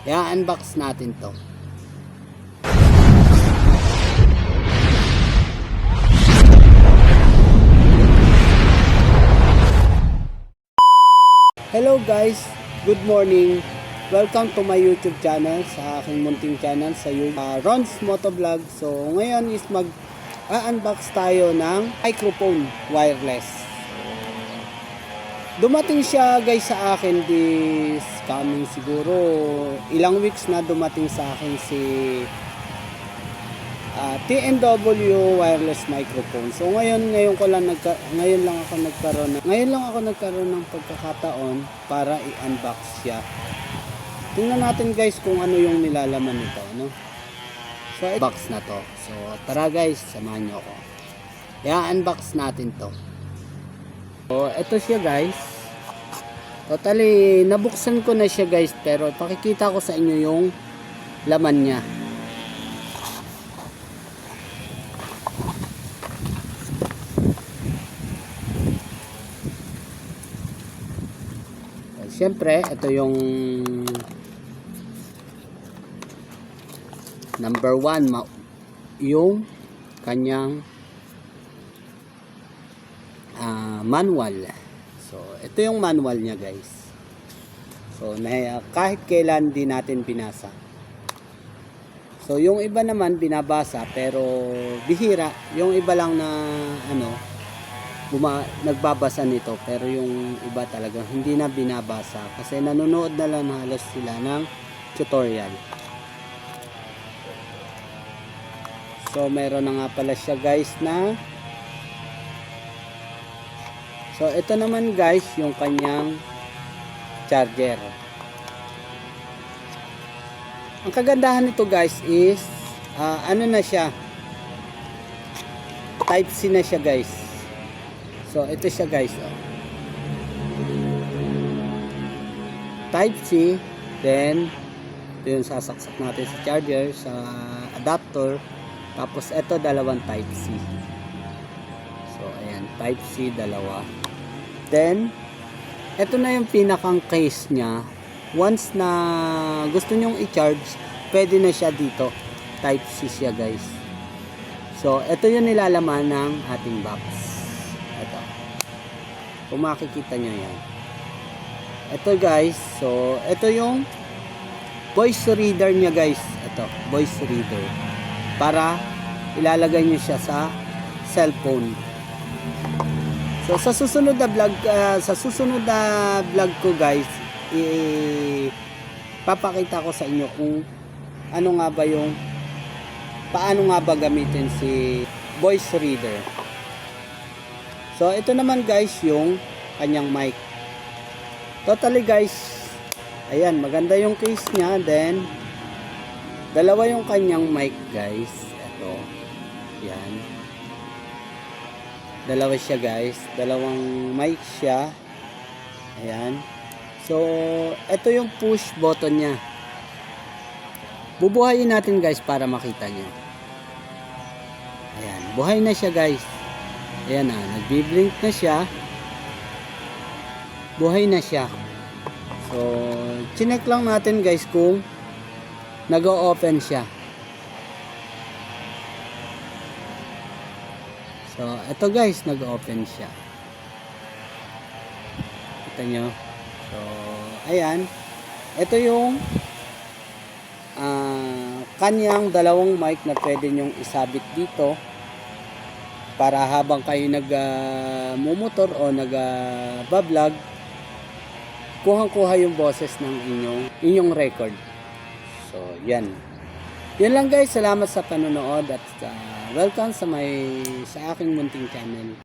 I-unbox natin to. Hello guys, good morning. Welcome to my YouTube channel, sa aking munting channel sa Ron's Motovlog. So ngayon is mag-unbox tayo ng microphone wireless. Dumating siya guys sa akin this coming siguro ilang weeks na dumating sa akin si TNW wireless microphone. So ngayon lang ako nagkaroon ng pagkakataon para i-unbox siya. Tingnan natin guys kung ano yung nilalaman nito, no? So box na to. So tara guys, samahan niyo ako. I-unbox natin to. So ito siya guys. Totally nabuksan ko na siya guys, pero pakikita ko sa inyo yung laman niya. Siyempre, ito yung number 1, yung kanyang manual. So, ito yung manual niya guys. So, kahit kailan di natin binasa. So, yung iba naman binabasa pero bihira. Yung iba lang na nagbabasa nito, pero yung iba talaga hindi na binabasa kasi nanonood na lang halos sila ng tutorial. So meron na nga pala siya guys na, so ito naman guys yung kanyang charger. Ang kagandahan nito guys is ano na siya, type C na siya guys. So ito siya guys, type C, then ito yung sasaksak natin sa charger, sa adapter, tapos ito dalawang type C. So ayan, type C dalawa. Then ito na yung pinakang case nya. Once na gusto nyong i-charge, pwede na siya dito, type C siya guys. So ito yung nilalaman ng ating box. Ito, kung makikita nyo yan, ito guys. So ito yung voice reader nya guys. Ito, voice reader, para ilalagay nyo siya sa cellphone. So sa susunod na vlog ko guys, papakita ko sa inyo kung ano nga ba yung paano nga ba gamitin si voice reader. So ito naman guys yung kanyang mic. Totally guys, ayan, maganda yung case nya. Then dalawa yung kanyang mic guys. Ito, yan, dalawa siya guys, dalawang mic siya. Ayan. So ito yung push button nya. Bubuhayin natin guys para makita nyo. Ayan, buhay na siya guys. Ayan na, nagbi-blink na siya. Buhay na siya. So, chinek lang natin guys kung nag-o-open siya. So, ito guys, nag-open siya. Kita nyo. So, ayan. Ito yung kanyang dalawang mic na pwede nyong isabit dito, para habang kayo nag-mumotor o nag-vlog, kuhang-kuha yung boses ng inyong record. So, yan. Yan lang guys. Salamat sa panonood at welcome sa aking munting channel.